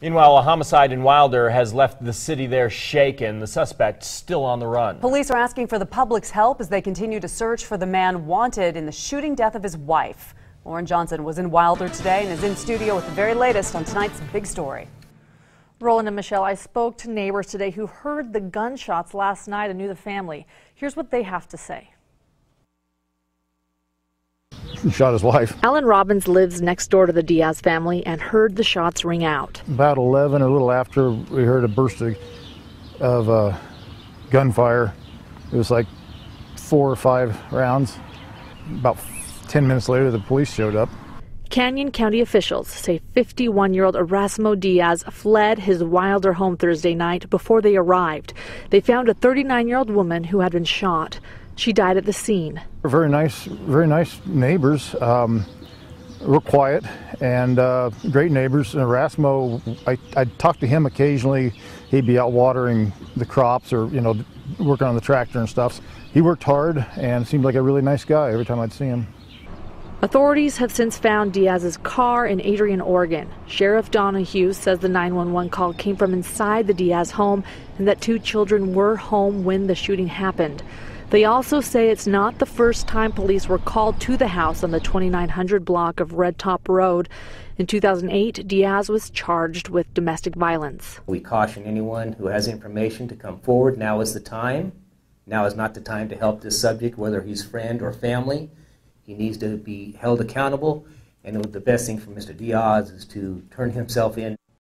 Meanwhile, a homicide in Wilder has left the city there shaken. The suspect still on the run. Police are asking for the public's help as they continue to search for the man wanted in the shooting death of his wife. Lauren Johnson was in Wilder today and is in studio with the very latest on tonight's big story. Roland and Michelle, I spoke to neighbors today who heard the gunshots last night and knew the family. Here's what they have to say. He shot his wife. Alan Robbins lives next door to the Diaz family and heard the shots ring out. About 11 or a little after, we heard a burst of gunfire. It was like 4 or 5 rounds. About 10 minutes later, the police showed up. Canyon County officials say 51-year-old Erasmo Diaz fled his Wilder home Thursday night before they arrived. They found a 39-year-old woman who had been shot. She died at the scene. Very nice neighbors. Real quiet and great neighbors. And Erasmo, I'd talk to him occasionally. He'd be out watering the crops or, working on the tractor and stuff. He worked hard and seemed like a really nice guy every time I'd see him. Authorities have since found Diaz's car in Adrian, Oregon. Sheriff Donahue says the 911 call came from inside the Diaz home and that 2 children were home when the shooting happened. They also say it's not the first time police were called to the house on the 2900 block of Red Top Road. In 2008, Diaz was charged with domestic violence. We caution anyone who has information to come forward. Now is the time. Now is not the time to help this subject, whether he's friend or family. He needs to be held accountable, and the best thing for Mr. Diaz is to turn himself in.